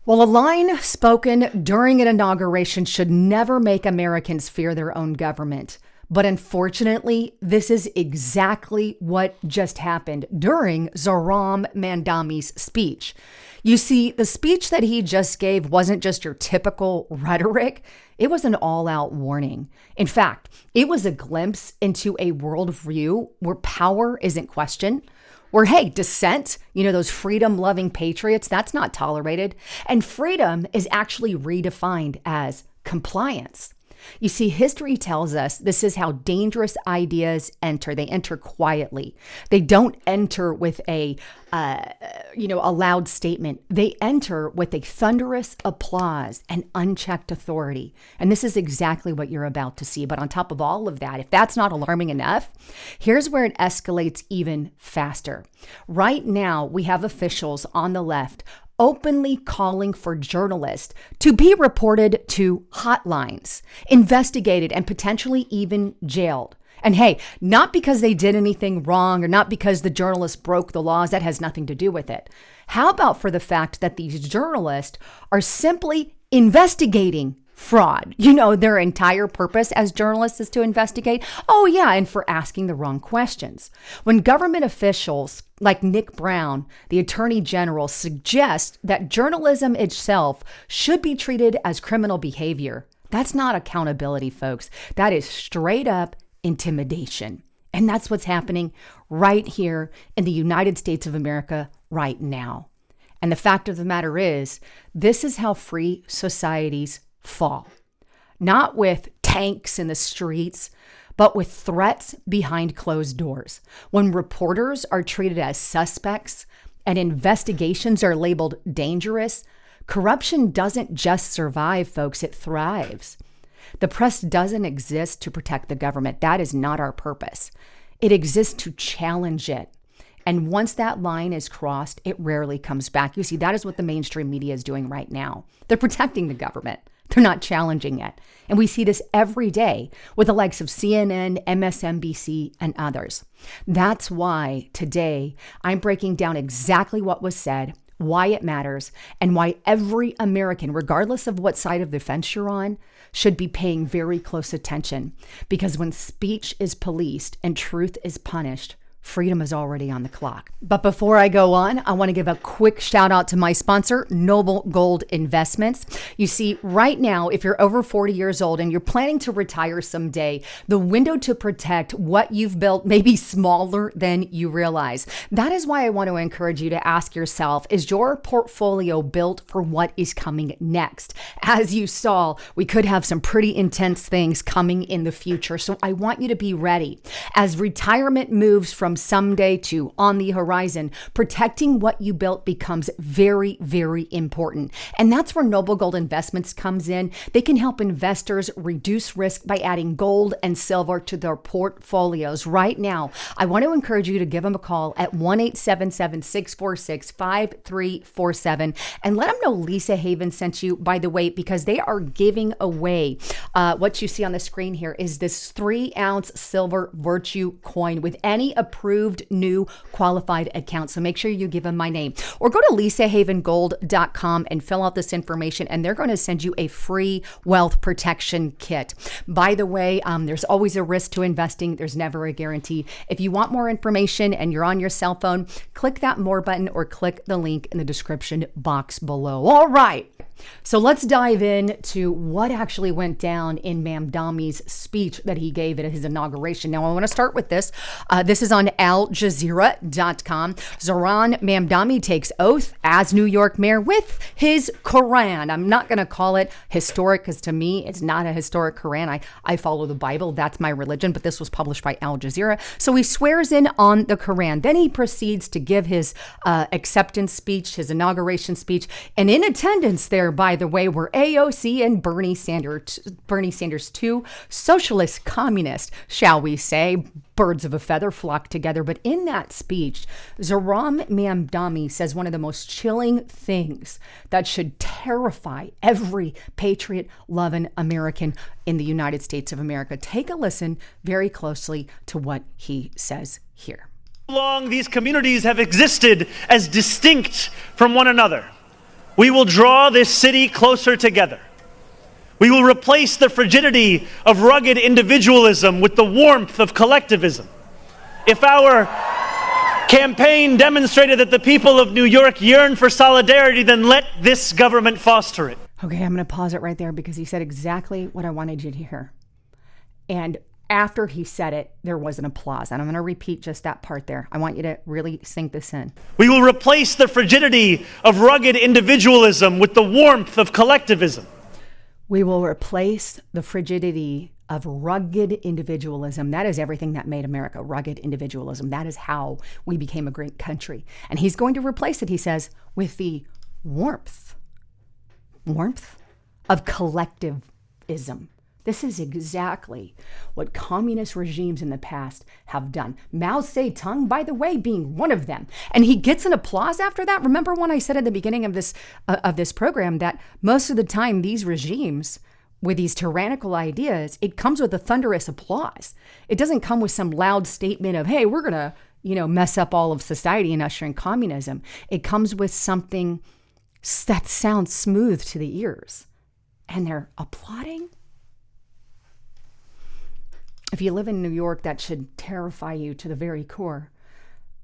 Well, a line spoken during an inauguration should never make Americans fear their own government. But unfortunately, this is exactly what just happened during Zohran Mamdani's speech. You see, the speech that he just gave wasn't just your typical rhetoric. It was an all-out warning. In fact, it was a glimpse into a worldview where power isn't questioned, where, hey, dissent, those freedom-loving patriots, that's not tolerated. And freedom is actually redefined as compliance. You see, history tells us this is how dangerous ideas enter. They enter quietly. They don't enter with a loud statement. They enter with a thunderous applause and unchecked authority. And this is exactly what you're about to see. But on top of all of that, if that's not alarming enough, here's where it escalates even faster. Right now, we have officials on the left openly calling for journalists to be reported to hotlines, investigated, and potentially even jailed. And hey, not because they did anything wrong or not because the journalists broke the laws. That has nothing to do with it. How about for the fact that these journalists are simply investigating fraud? Their entire purpose as journalists is to investigate. Oh, yeah, and for asking the wrong questions. When government officials like Nick Brown, the Attorney General, suggest that journalism itself should be treated as criminal behavior, that's not accountability, folks. That is straight up intimidation. And that's what's happening right here in the United States of America right now. And the fact of the matter is, this is how free societies fall. Not with tanks in the streets, but with threats behind closed doors. When reporters are treated as suspects and investigations are labeled dangerous, corruption doesn't just survive, folks, it thrives. The press doesn't exist to protect the government. That is not our purpose. It exists to challenge it. And once that line is crossed, it rarely comes back. You see, that is what the mainstream media is doing right now. They're protecting the government. They're not challenging it. And we see this every day with the likes of CNN, MSNBC, and others. That's why today I'm breaking down exactly what was said, why it matters, and why every American, regardless of what side of the fence you're on, should be paying very close attention. Because when speech is policed and truth is punished, freedom is already on the clock. But before I go on, I want to give a quick shout out to my sponsor, Noble Gold Investments. You see, right now, if you're over 40 years old and you're planning to retire someday, the window to protect what you've built may be smaller than you realize. That is why I want to encourage you to ask yourself, is your portfolio built for what is coming next? As you saw, we could have some pretty intense things coming in the future. So I want you to be ready. As retirement moves from someday to on the horizon, protecting what you built becomes very, very important. And that's where Noble Gold Investments comes in. They can help investors reduce risk by adding gold and silver to their portfolios. Right now, I want to encourage you to give them a call at 1-877-646-5347 and let them know Lisa Haven sent you, by the way, because they are giving away what you see on the screen here is this 3-ounce silver virtue coin with any approved new qualified account. So make sure you give them my name or go to lisahavengold.com and fill out this information and they're going to send you a free wealth protection kit. By the way, there's always a risk to investing. There's never a guarantee. If you want more information and you're on your cell phone, click that more button or click the link in the description box below. All right. So let's dive in to what actually went down in Mamdani's speech that he gave at his inauguration. Now, I want to start with this. This is on AlJazeera.com. Zohran Mamdani takes oath as New York mayor with his Quran. I'm not going to call it historic because to me, it's not a historic Quran. I follow the Bible. That's my religion, but this was published by Al Jazeera. So he swears in on the Quran. Then he proceeds to give his acceptance speech, his inauguration speech. And in attendance there, by the way, were AOC and Bernie Sanders, two socialist communists, shall we say, birds of a feather flock together. But in that speech, Zohran Mamdani says one of the most chilling things that should terrify every patriot-loving American in the United States of America. Take a listen very closely to what he says here. How long these communities have existed as distinct from one another. We will draw this city closer together. We will replace the frigidity of rugged individualism with the warmth of collectivism. If our campaign demonstrated that the people of New York yearn for solidarity, then let this government foster it. Okay, I'm going to pause it right there because he said exactly what I wanted you to hear. And after he said it, there was an applause. And I'm going to repeat just that part there. I want you to really sink this in. We will replace the frigidity of rugged individualism with the warmth of collectivism. We will replace the frigidity of rugged individualism. That is everything that made America, rugged individualism. That is how we became a great country. And he's going to replace it, he says, with the warmth of collectivism. This is exactly what communist regimes in the past have done. Mao Zedong, by the way, being one of them. And he gets an applause after that. Remember when I said at the beginning of this program that most of the time these regimes with these tyrannical ideas, it comes with a thunderous applause. It doesn't come with some loud statement of, hey, we're going to, mess up all of society and usher in communism. It comes with something that sounds smooth to the ears. And they're applauding. If you live in New York, that should terrify you to the very core.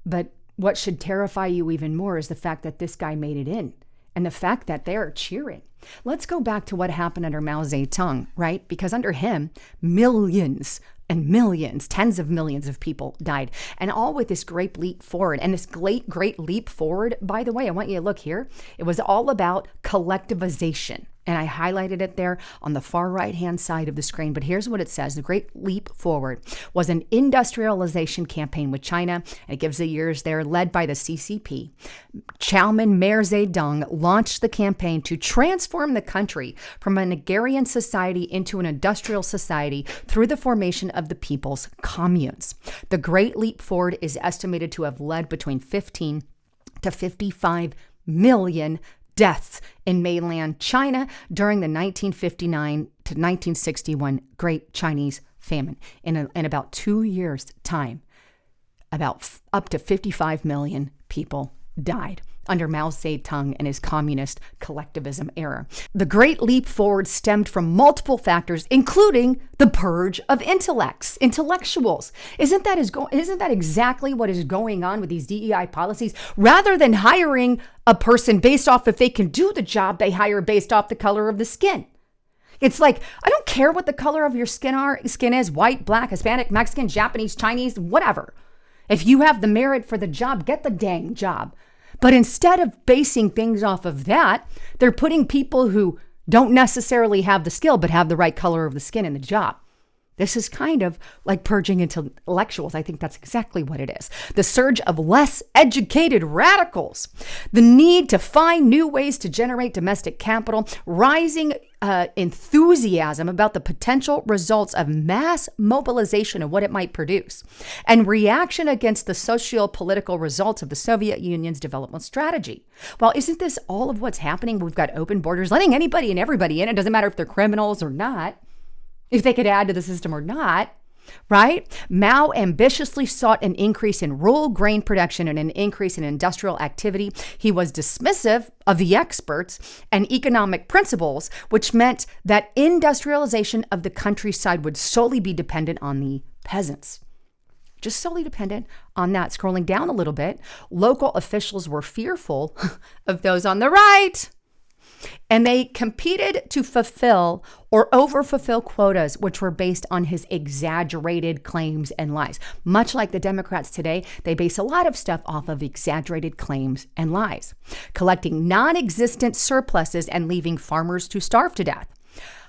But what should terrify you even more is the fact that this guy made it in and the fact that they're cheering. Let's go back to what happened under Mao Zedong, right? Because under him, millions and millions, tens of millions of people died. And all with this great leap forward. And this great leap forward, by the way, I want you to look here. It was all about collectivization. And I highlighted it there on the far right-hand side of the screen. But here's what it says. The Great Leap Forward was an industrialization campaign with China. It gives the years there, led by the CCP. Chairman Mao Zedong launched the campaign to transform the country from an agrarian society into an industrial society through the formation of the People's Communes. The Great Leap Forward is estimated to have led between 15 to 55 million deaths in mainland China during the 1959 to 1961 Great Chinese Famine. In about 2 years' time, up to 55 million people died under Mao Zedong and his communist collectivism era. The Great Leap Forward stemmed from multiple factors, including the purge of intellectuals. Isn't that exactly what is going on with these DEI policies? Rather than hiring a person based off if they can do the job, they hire based off the color of the skin. It's like, I don't care what the color of your skin is, white, black, Hispanic, Mexican, Japanese, Chinese, whatever. If you have the merit for the job, get the dang job. But instead of basing things off of that, they're putting people who don't necessarily have the skill, but have the right color of the skin in the job. This is kind of like purging intellectuals. I think that's exactly what it is. The surge of less educated radicals, the need to find new ways to generate domestic capital, rising enthusiasm about the potential results of mass mobilization and what it might produce, and reaction against the socio-political results of the Soviet Union's development strategy. Well, isn't this all of what's happening? We've got open borders, letting anybody and everybody in. It doesn't matter if they're criminals or not, if they could add to the system or not, right? Mao ambitiously sought an increase in rural grain production and an increase in industrial activity. He was dismissive of the experts and economic principles, which meant that industrialization of the countryside would solely be dependent on the peasants. Just solely dependent on that. Scrolling down a little bit, local officials were fearful of those on the right. And they competed to fulfill or overfulfill quotas, which were based on his exaggerated claims and lies. Much like the Democrats today, they base a lot of stuff off of exaggerated claims and lies, collecting non-existent surpluses and leaving farmers to starve to death.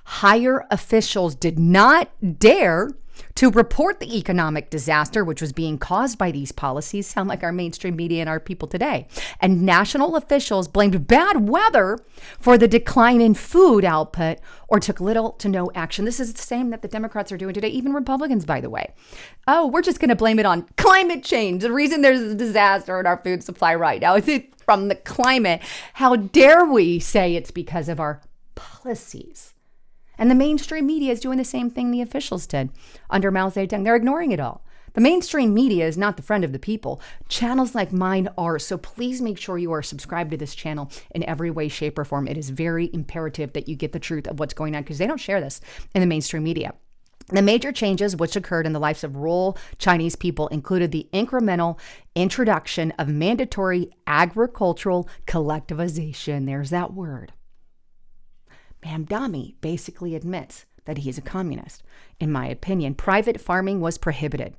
Higher officials did not dare to report the economic disaster which was being caused by these policies. Sound like our mainstream media and our people today. And national officials blamed bad weather for the decline in food output or took little to no action. This is the same that the Democrats are doing today, even Republicans, by the way. Oh, we're just going to blame it on climate change. The reason there's a disaster in our food supply right now is it from the climate. How dare we say it's because of our policies? And the mainstream media is doing the same thing the officials did under Mao Zedong. They're ignoring it all. The mainstream media is not the friend of the people. Channels like mine are. So please make sure you are subscribed to this channel in every way, shape, or form. It is very imperative that you get the truth of what's going on because they don't share this in the mainstream media. The major changes which occurred in the lives of rural Chinese people included the incremental introduction of mandatory agricultural collectivization. There's that word. Mamdani basically admits that he's a communist. In my opinion, private farming was prohibited,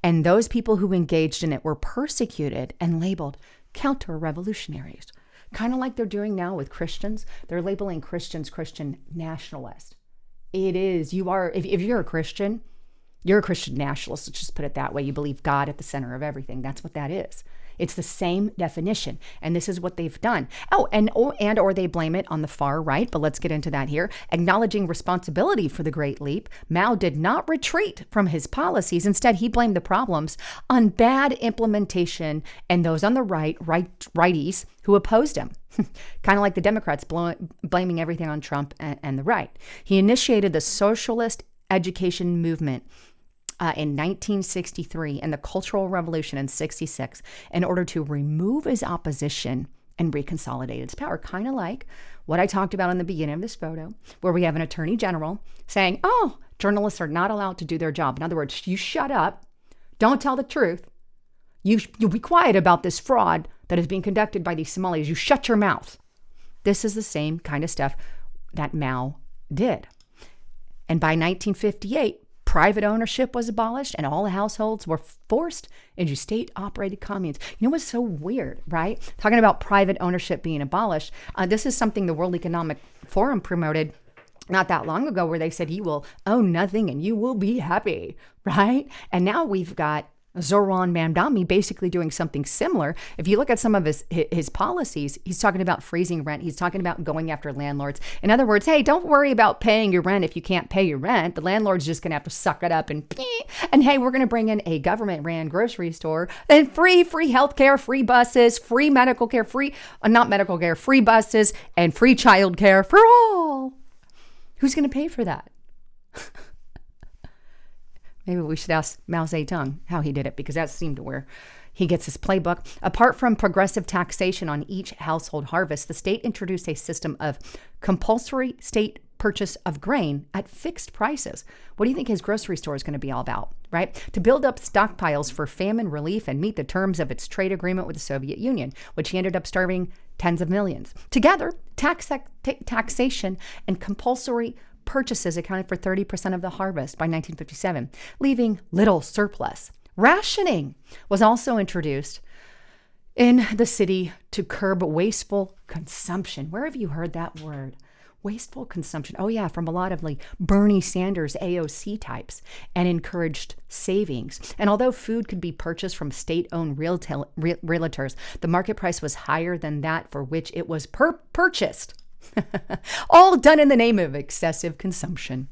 and those people who engaged in it were persecuted and labeled counter-revolutionaries. Kind of like they're doing now with Christians. They're labeling Christians Christian nationalists. It is. You are, if you're a Christian, you're a Christian nationalist. Let's just put it that way. You believe God at the center of everything. That's what that is. It's the same definition. And this is what they've done. Oh, or they blame it on the far right, but let's get into that here. Acknowledging responsibility for the Great Leap, Mao did not retreat from his policies. Instead, he blamed the problems on bad implementation and those on the righties who opposed him. Kind of like the Democrats blaming everything on Trump and the right. He initiated the socialist education movement in 1963 and the Cultural Revolution in 66 in order to remove his opposition and reconsolidate its power. Kind of like what I talked about in the beginning of this photo, where we have an attorney general saying, oh, journalists are not allowed to do their job. In other words, you shut up, don't tell the truth. You'll be quiet about this fraud that is being conducted by these Somalis. You shut your mouth. This is the same kind of stuff that Mao did. And by 1958, private ownership was abolished and all households were forced into state-operated communes. You know what's so weird, right? Talking about private ownership being abolished. This is something the World Economic Forum promoted not that long ago, where they said you will own nothing and you will be happy, right? And now we've got Zohran Mamdani basically doing something similar. If you look at some of his policies, he's talking about freezing rent. He's talking about going after landlords. In other words, hey, don't worry about paying your rent if you can't pay your rent. The landlord's just going to have to suck it up and hey, we're going to bring in a government-ran grocery store and free healthcare, free buses, free medical care, free buses, and free child care for all. Who's going to pay for that? Maybe we should ask Mao Zedong how he did it, because that seemed to where he gets his playbook. Apart from progressive taxation on each household harvest, the state introduced a system of compulsory state purchase of grain at fixed prices. What do you think his grocery store is going to be all about, right? To build up stockpiles for famine relief and meet the terms of its trade agreement with the Soviet Union, which he ended up starving tens of millions. Together, taxation and compulsory purchases accounted for 30% of the harvest by 1957, leaving little surplus. Rationing was also introduced in the city to curb wasteful consumption. Where have you heard that word? Wasteful consumption. Oh yeah, from a lot of like Bernie Sanders AOC types, and encouraged savings. And although food could be purchased from state-owned realtors, the market price was higher than that for which it was purchased. All done in the name of excessive consumption.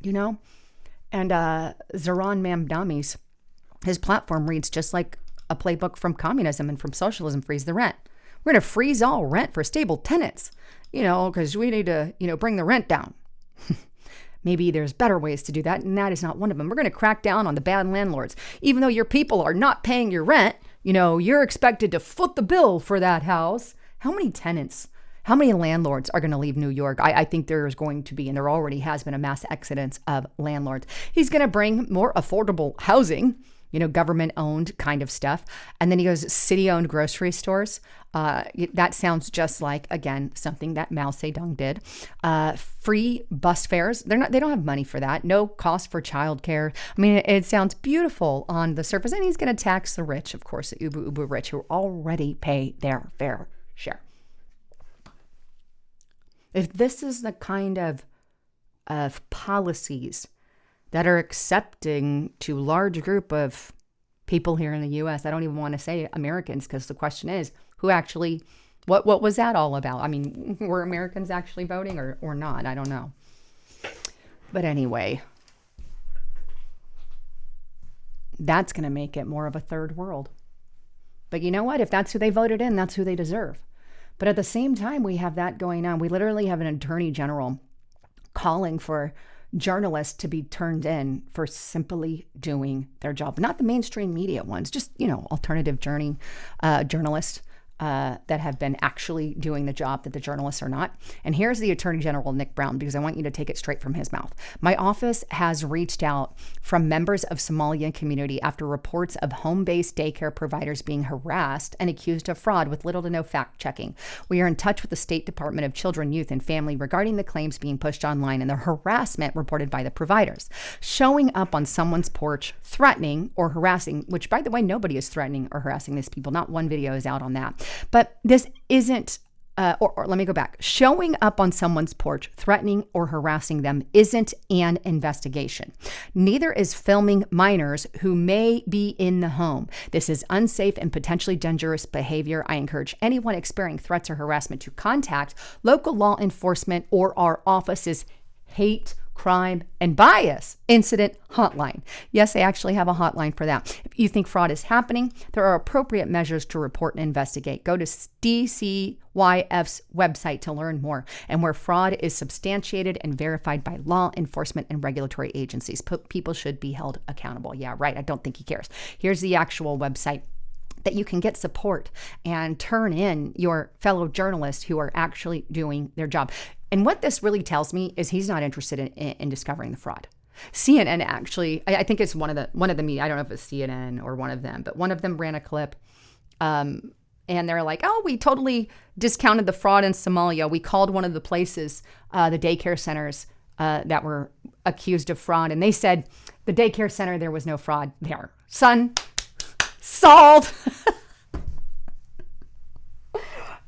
You know? And Zohran Mamdani's, his platform reads just like a playbook from communism and from socialism. Freeze the rent. We're going to freeze all rent for stable tenants, because we need to, bring the rent down. Maybe there's better ways to do that, and that is not one of them. We're going to crack down on the bad landlords. Even though your people are not paying your rent, you're expected to foot the bill for that house. How many landlords are going to leave New York? I think there is going to be, and there already has been, a mass exodus of landlords. He's going to bring more affordable housing, government-owned kind of stuff. And then he goes, city-owned grocery stores. That sounds just like, again, something that Mao Zedong did. Free bus fares. They don't have money for that. No cost for childcare. I mean, it sounds beautiful on the surface. And he's going to tax the rich, of course, the uber rich, who already pay their fair share. If this is the kind of policies that are accepting to large group of people here in the U.S., I don't even want to say Americans, because the question is, who actually, what was that all about? I mean, were Americans actually voting or not? I don't know. But anyway, that's going to make it more of a third world. But you know what? If that's who they voted in, that's who they deserve. But at the same time, we have that going on. We literally have an attorney general calling for journalists to be turned in for simply doing their job. Not the mainstream media ones, just, alternative journalists that have been actually doing the job that the journalists are not. And here's the Attorney General, Nick Brown, because I want you to take it straight from his mouth. My office has reached out from members of Somalian community after reports of home-based daycare providers being harassed and accused of fraud with little to no fact-checking. We are in touch with the State Department of Children, Youth, and Family regarding the claims being pushed online and the harassment reported by the providers. Showing up on someone's porch, threatening or harassing, which, by the way, nobody is threatening or harassing these people. Not one video is out on that. But this isn't, or let me go back. Showing up on someone's porch, threatening or harassing them isn't an investigation. Neither is filming minors who may be in the home. This is unsafe and potentially dangerous behavior. I encourage anyone experiencing threats or harassment to contact local law enforcement or our office's hate, crime, and bias incident hotline. Yes, they actually have a hotline for that. If you think fraud is happening, there are appropriate measures to report and investigate. Go to DCYF's website to learn more and where fraud is substantiated and verified by law enforcement and regulatory agencies. People should be held accountable. Yeah, right. I don't think he cares. Here's the actual website that you can get support and turn in your fellow journalists who are actually doing their job. And what this really tells me is he's not interested in discovering the fraud. CNN actually, I think it's one of the media, I don't know if it's CNN or one of them, but one of them ran a clip and they're like, oh, we totally discounted the fraud in Somalia. We called one of the places, the daycare centers that were accused of fraud. And they said, the daycare center, there was no fraud there. Son, solved.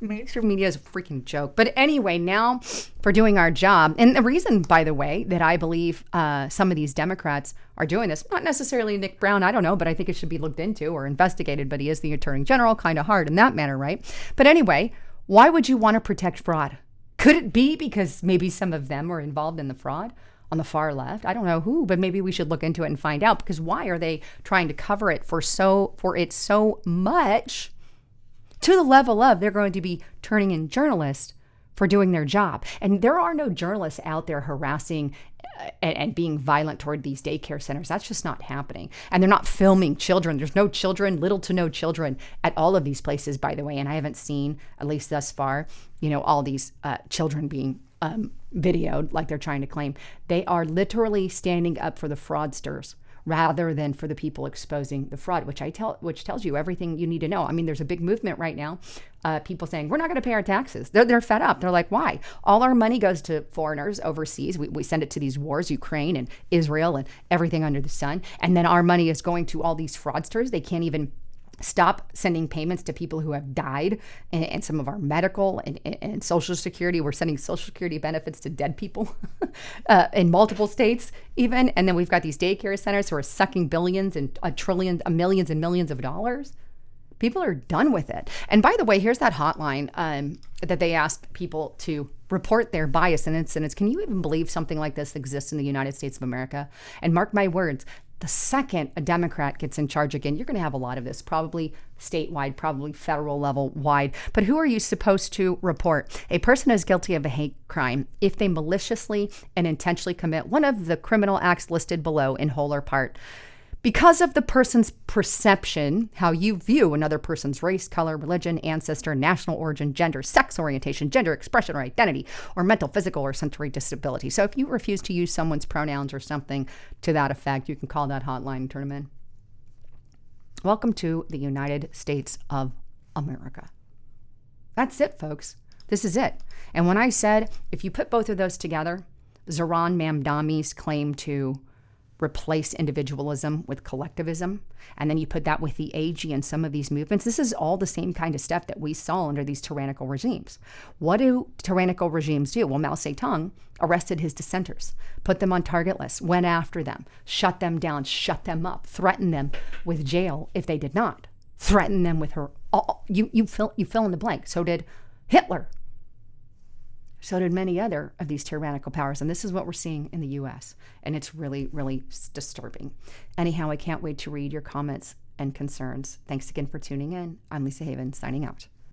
Mainstream media is a freaking joke. But anyway, now for doing our job. And the reason, by the way, that I believe some of these Democrats are doing this, not necessarily Nick Brown, I don't know, but I think it should be looked into or investigated. But he is the Attorney General, kind of hard in that manner, right? But anyway, why would you want to protect fraud? Could it be because maybe some of them were involved in the fraud on the far left? I don't know who, but maybe we should look into it and find out, because why are they trying to cover it for it so much, to the level of they're going to be turning in journalists for doing their job? And there are no journalists out there harassing and being violent toward these daycare centers. That's just not happening. And they're not filming children. There's no children, little to no children at all of these places, by the way. And I haven't seen, at least thus far, all these children being videoed like they're trying to claim. They are literally standing up for the fraudsters rather than for the people exposing the fraud, which tells you everything you need to know. I mean, there's a big movement right now. People saying, we're not going to pay our taxes. They're fed up. They're like, why? All our money goes to foreigners overseas. We send it to these wars, Ukraine and Israel and everything under the sun. And then our money is going to all these fraudsters. They can't even stop sending payments to people who have died, and some of our medical and Social Security. We're sending Social Security benefits to dead people in multiple states even. And then we've got these daycare centers who are sucking billions and millions and millions of dollars. People are done with it. And by the way, here's that hotline that they asked people to report their bias and incidents. Can you even believe something like this exists in the United States of America? And mark my words, the second a Democrat gets in charge again, you're going to have a lot of this, probably statewide, probably federal level wide. But who are you supposed to report? A person is guilty of a hate crime if they maliciously and intentionally commit one of the criminal acts listed below in whole or part. Because of the person's perception, how you view another person's race, color, religion, ancestor, national origin, gender, sex orientation, gender expression or identity, or mental, physical, or sensory disability. So if you refuse to use someone's pronouns or something to that effect, you can call that hotline and turn them in. Welcome to the United States of America. That's it, folks. This is it. And when I said, if you put both of those together, Zorahan Mamdani's claim to replace individualism with collectivism, and then you put that with the AG and some of these movements, this is all the same kind of stuff that we saw under these tyrannical regimes. What do tyrannical regimes do? Well, Mao Zedong arrested his dissenters, put them on target lists, went after them, shut them down, shut them up, threatened them with jail if they did not, threatened them with her. You fill in the blank. So did Hitler. So did many other of these tyrannical powers. And this is what we're seeing in the U.S. And it's really, really disturbing. Anyhow, I can't wait to read your comments and concerns. Thanks again for tuning in. I'm Lisa Haven, signing out.